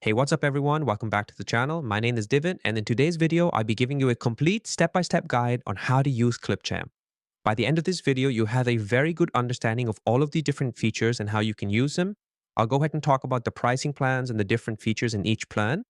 Hey, what's up everyone? Welcome back to the channel. My name is Divit, and in today's video, I'll be giving you a complete step-by-step guide on how to use Clipchamp. By the end of this video, you have a very good understanding of all of the different features and how you can use them. I'll go ahead and talk about the pricing plans and the different features in each plan.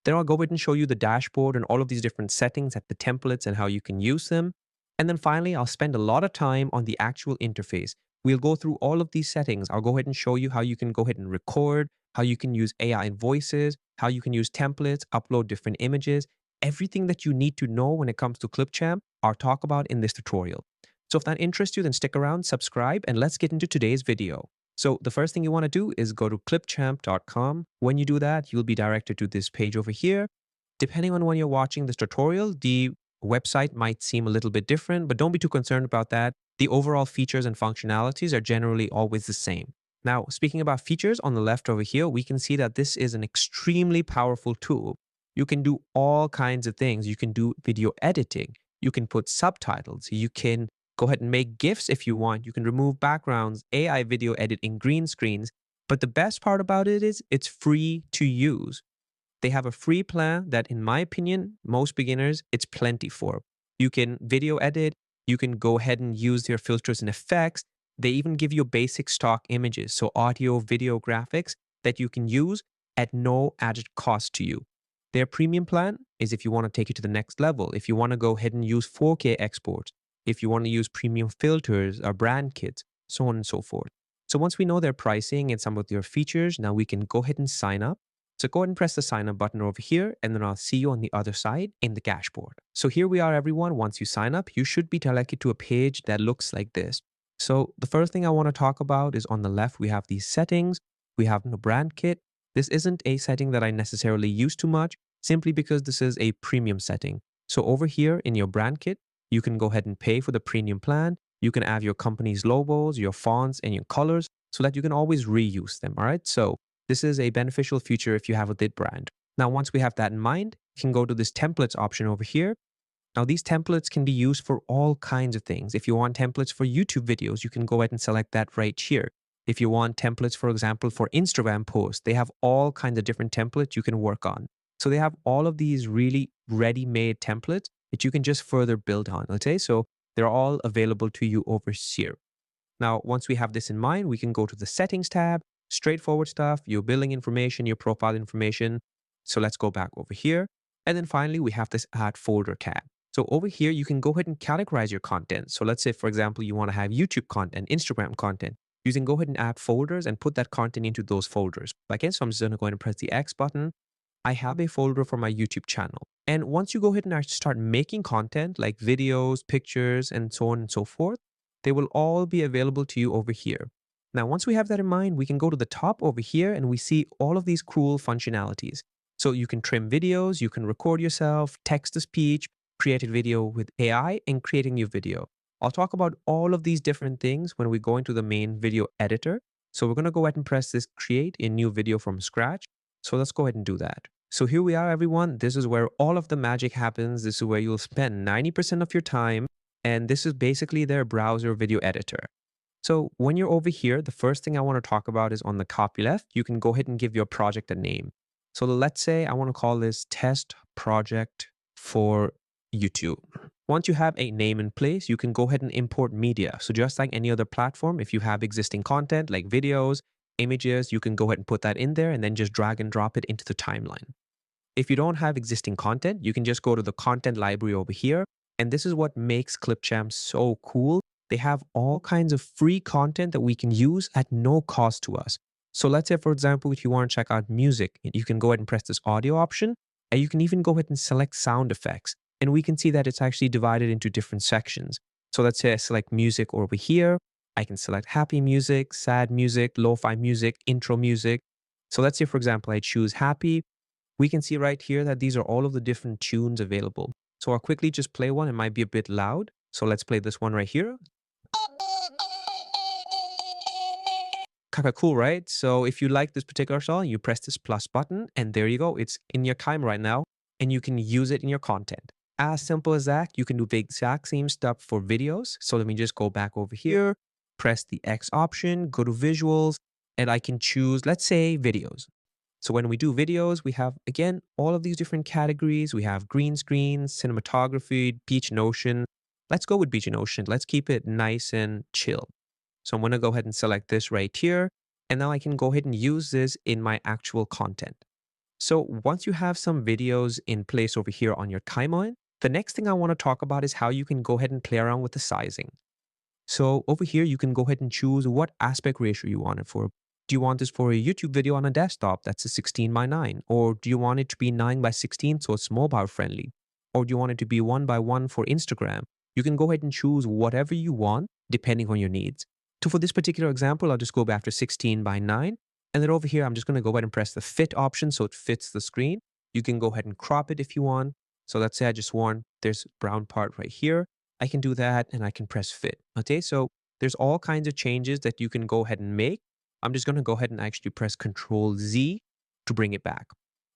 Then I'll go ahead and show you the dashboard and all of these different settings at the templates and how you can use them. And then finally, I'll spend a lot of time on the actual interface. We'll go through all of these settings. I'll go ahead and show you how you can go ahead and record, how you can use AI voices, how you can use templates, upload different images, everything that you need to know when it comes to Clipchamp, I'll talk about in this tutorial. So if that interests you, then stick around, subscribe, and let's get into today's video. So the first thing you want to do is go to clipchamp.com. When you do that, you'll be directed to this page over here. Depending on when you're watching this tutorial, the website might seem a little bit different, but don't be too concerned about that. The overall features and functionalities are generally always the same. Now, speaking about features on the left over here, we can see that this is an extremely powerful tool. You can do all kinds of things. You can do video editing. You can put subtitles. You can go ahead and make GIFs if you want. You can remove backgrounds, AI video editing, green screens. But the best part about it is it's free to use. They have a free plan that, in my opinion, most beginners, it's plenty for. You can video edit. You can go ahead and use their filters and effects. They even give you basic stock images, so audio, video, graphics that you can use at no added cost to you. Their premium plan is if you want to take it to the next level, if you want to go ahead and use 4K exports, if you want to use premium filters or brand kits, so on and so forth. So once we know their pricing and some of their features, now we can go ahead and sign up. So go ahead and press the sign up button over here, and then I'll see you on the other side in the dashboard. So here we are, everyone. Once you sign up, you should be directed to a page that looks like this. So the first thing I want to talk about is on the left, we have these settings. We have no brand kit. This isn't a setting that I necessarily use too much, simply because this is a premium setting. So over here in your brand kit, you can go ahead and pay for the premium plan. You can add your company's logos, your fonts, and your colors so that you can always reuse them. All right. So this is a beneficial feature if you have a lit brand. Now, once we have that in mind, you can go to this templates option over here. Now, these templates can be used for all kinds of things. If you want templates for YouTube videos, you can go ahead and select that right here. If you want templates, for example, for Instagram posts, they have all kinds of different templates you can work on. So they have all of these really ready-made templates that you can just further build on, okay? So they're all available to you over here. Now, once we have this in mind, we can go to the settings tab, straightforward stuff, your billing information, your profile information. So let's go back over here. And then finally, we have this add folder tab. So over here, you can go ahead and categorize your content. So let's say, for example, you want to have YouTube content, Instagram content. You can go ahead and add folders and put that content into those folders. Okay, so I'm just going to go ahead and press the X button. I have a folder for my YouTube channel. And once you go ahead and actually start making content like videos, pictures, and so on and so forth, they will all be available to you over here. Now, once we have that in mind, we can go to the top over here and we see all of these cool functionalities. So you can trim videos, you can record yourself, text to speech, create a video with AI, and create a new video. I'll talk about all of these different things when we go into the main video editor. So we're going to go ahead and press this create a new video from scratch. So let's go ahead and do that. So here we are, everyone. This is where all of the magic happens. This is where you'll spend 90% of your time. And this is basically their browser video editor. So when you're over here, the first thing I want to talk about is on the copy left. You can go ahead and give your project a name. So let's say I want to call this test project for YouTube. Once you have a name in place, you can go ahead and import media. So just like any other platform, if you have existing content like videos, images, you can go ahead and put that in there and then just drag and drop it into the timeline. If you don't have existing content, you can just go to the content library over here. And this is what makes Clipchamp so cool. They have all kinds of free content that we can use at no cost to us. So let's say, for example, if you want to check out music, you can go ahead and press this audio option, and you can even go ahead and select sound effects. And we can see that it's actually divided into different sections. So let's say I select music over here. I can select happy music, sad music, lo-fi music, intro music. So let's say, for example, I choose happy. We can see right here that these are all of the different tunes available. So I'll quickly just play one. It might be a bit loud. So let's play this one right here. Kind of cool, right? So if you like this particular song, you press this plus button and there you go. It's in your time right now and you can use it in your content. As simple as that. You can do the exact same stuff for videos. So let me just go back over here, press the X option, go to visuals, and I can choose, let's say, videos. So when we do videos, we have, again, all of these different categories. We have green screens, cinematography, beach and ocean. Let's go with beach and ocean. Let's keep it nice and chill. So I'm going to go ahead and select this right here. And now I can go ahead and use this in my actual content. So once you have some videos in place over here on your timeline, the next thing I want to talk about is how you can go ahead and play around with the sizing. So over here, you can go ahead and choose what aspect ratio you want it for. Do you want this for a YouTube video on a desktop that's a 16:9? Or do you want it to be 9:16 so it's mobile friendly? Or do you want it to be 1:1 for Instagram? You can go ahead and choose whatever you want depending on your needs. So for this particular example, I'll just go back to 16:9. And then over here, I'm just going to go ahead and press the fit option so it fits the screen. You can go ahead and crop it if you want. So let's say I just want this brown part right here. I can do that and I can press fit. Okay, so there's all kinds of changes that you can go ahead and make. I'm just going to go ahead and actually press Control Z to bring it back.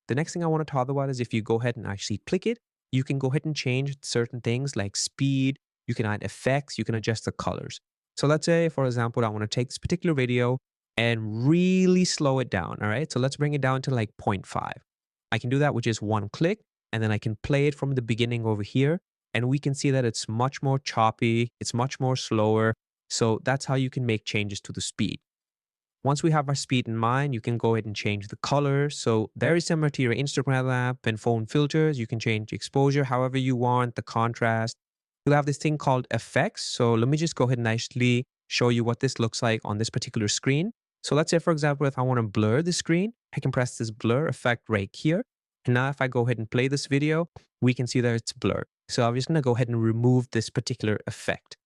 The next thing I want to talk about is if you go ahead and actually click it, you can go ahead and change certain things like speed. You can add effects. You can adjust the colors. So let's say, for example, I want to take this particular video and really slow it down. All right, so let's bring it down to like 0.5. I can do that with just one click, and then I can play it from the beginning over here. And we can see that it's much more choppy, it's much more slower. So that's how you can make changes to the speed. Once we have our speed in mind, you can go ahead and change the color. So very similar to your Instagram app and phone filters, you can change the exposure however you want, the contrast. You'll have this thing called effects. So let me just go ahead and actually show you what this looks like on this particular screen. So let's say, for example, if I want to blur the screen, I can press this blur effect right here. And now if I go ahead and play this video, we can see that it's blurred. So I'm just going to go ahead and remove this particular effect.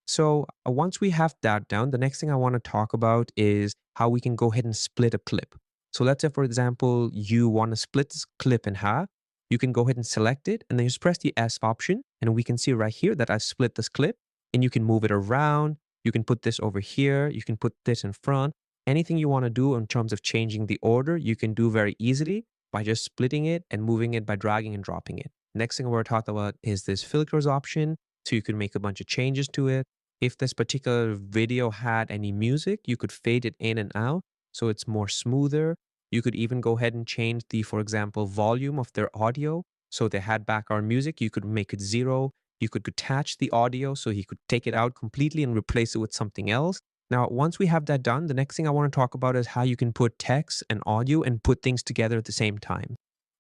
So once we have that down, the next thing I want to talk about is how we can go ahead and split a clip. So let's say, for example, you want to split this clip in half. You can go ahead and select it and then just press the S option. And we can see right here that I've split this clip and you can move it around. You can put this over here. You can put this in front. Anything you want to do in terms of changing the order, you can do very easily by just splitting it and moving it by dragging and dropping it. Next thing we're talking about is this filters option. So you can make a bunch of changes to it. If this particular video had any music, you could fade it in and out so it's more smoother. You could even go ahead and change the, for example, volume of their audio. So they had background music, you could make it 0. You could detach the audio so you could take it out completely and replace it with something else. Now, once we have that done, the next thing I want to talk about is how you can put text and audio and put things together at the same time.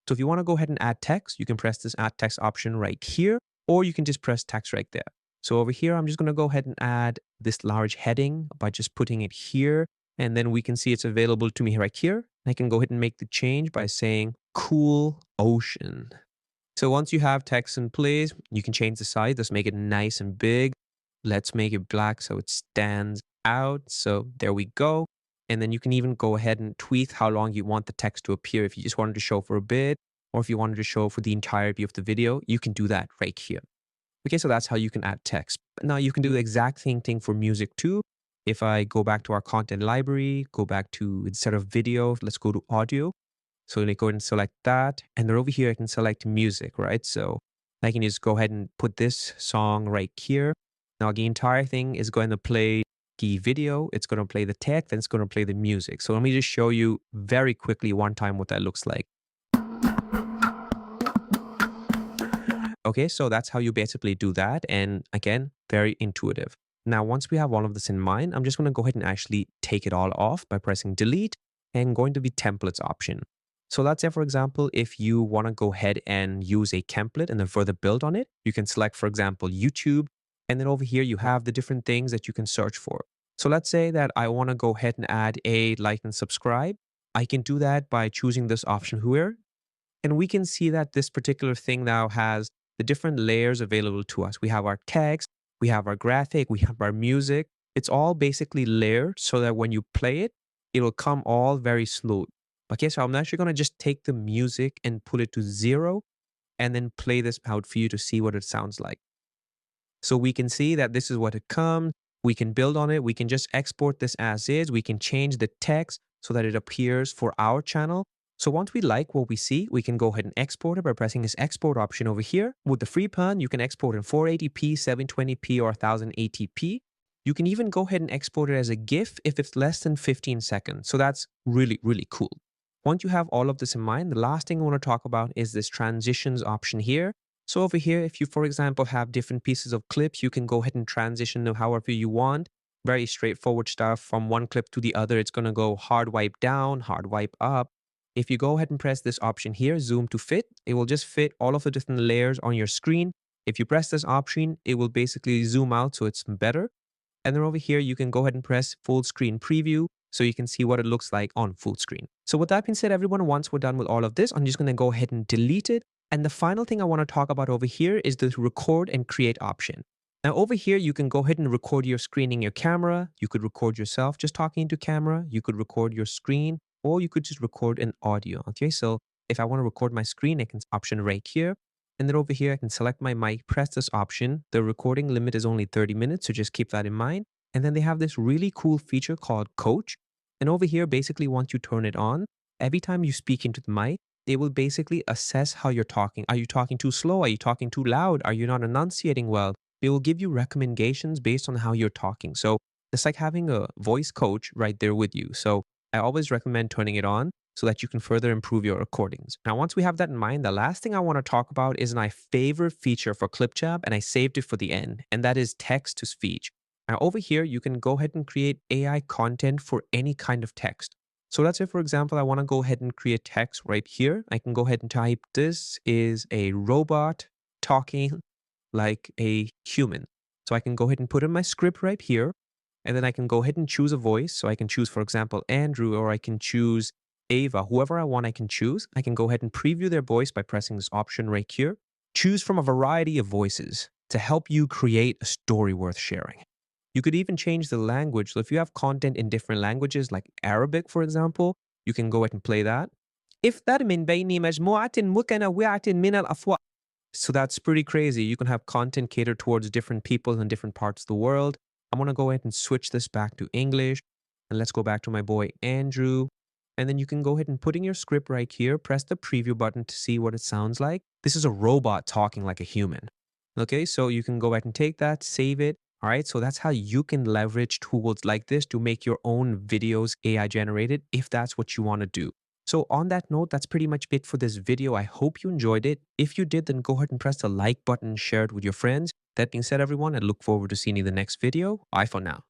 So if you want to go ahead and add text, you can press this add text option right here, or you can just press text right there. So over here, I'm just going to go ahead and add this large heading by just putting it here. And then we can see it's available to me right here. I can go ahead and make the change by saying cool ocean. So once you have text in place, you can change the size. Let's make it nice and big. Let's make it black so it stands out. So there we go. And then you can even go ahead and tweak how long you want the text to appear. If you just wanted to show for a bit, or if you wanted to show for the entirety of the video, you can do that right here. Okay, so that's how you can add text. Now you can do the exact same thing for music too. If I go back to our content library, go back to, instead of video, let's go to audio. So let me go ahead and select that. And then over here, I can select music, right? So I can just go ahead and put this song right here. Now the entire thing is going to play the video. It's going to play the text and it's going to play the music. So let me just show you very quickly one time what that looks like. Okay, so that's how you basically do that. And again, very intuitive. Now, once we have all of this in mind, I'm just going to go ahead and actually take it all off by pressing delete and going to the templates option. So let's say, for example, if you want to go ahead and use a template and then further build on it, you can select, for example, YouTube. And then over here, you have the different things that you can search for. So let's say that I want to go ahead and add a like and subscribe. I can do that by choosing this option here. And we can see that this particular thing now has the different layers available to us. We have our text, we have our graphic, we have our music. It's all basically layered so that when you play it, it'll come all very smooth. Okay, so I'm actually going to just take the music and put it to 0 and then play this out for you to see what it sounds like. So we can see that this is what it comes. We can build on it. We can just export this as is. We can change the text so that it appears for our channel. So once we like what we see, we can go ahead and export it by pressing this export option over here. With the free plan, you can export in 480p, 720p, or 1080p. You can even go ahead and export it as a GIF if it's less than 15 seconds. So that's really, really cool. Once you have all of this in mind, the last thing I want to talk about is this transitions option here. So over here, if you, for example, have different pieces of clips, you can go ahead and transition them however you want. Very straightforward stuff. From one clip to the other, it's going to go hard wipe down, hard wipe up. If you go ahead and press this option here, zoom to fit, it will just fit all of the different layers on your screen. If you press this option, it will basically zoom out so it's better. And then over here, you can go ahead and press full screen preview so you can see what it looks like on full screen. So with that being said, everyone, once we're done with all of this, I'm just going to go ahead and delete it. And the final thing I want to talk about over here is the record and create option. Now over here, you can go ahead and record your screen in your camera. You could record yourself just talking to camera. You could record your screen, or you could just record an audio. Okay, so if I want to record my screen, I can option right here. And then over here, I can select my mic, press this option. The recording limit is only 30 minutes, so just keep that in mind. And then they have this really cool feature called Coach. And over here, basically, once you turn it on, every time you speak into the mic, they will basically assess how you're talking. Are you talking too slow? Are you talking too loud? Are you not enunciating well? They will give you recommendations based on how you're talking. So it's like having a voice coach right there with you. So I always recommend turning it on so that you can further improve your recordings. Now, once we have that in mind, the last thing I want to talk about is my favorite feature for Clipchamp, and I saved it for the end, and that is text to speech. Now, over here, you can go ahead and create AI content for any kind of text. So let's say, for example, I want to go ahead and create text right here. I can go ahead and type, this is a robot talking like a human. So I can go ahead and put in my script right here. And then I can go ahead and choose a voice. So I can choose, for example, Andrew, or I can choose Ava, whoever I want, I can choose. I can go ahead and preview their voice by pressing this option right here. Choose from a variety of voices to help you create a story worth sharing. You could even change the language. So if you have content in different languages, like Arabic, for example, you can go ahead and play that. افتر من بين مجموعة متنوعة من الأصوات. So that's pretty crazy. You can have content catered towards different people in different parts of the world. I'm going to go ahead and switch this back to English. And let's go back to my boy, Andrew. And then you can go ahead and put in your script right here. Press the preview button to see what it sounds like. This is a robot talking like a human. Okay, so you can go ahead and take that, save it. All right, so that's how you can leverage tools like this to make your own videos AI generated if that's what you want to do. So on that note, that's pretty much it for this video. I hope you enjoyed it. If you did, then go ahead and press the like button and share it with your friends. That being said, everyone, I look forward to seeing you in the next video. Bye for now.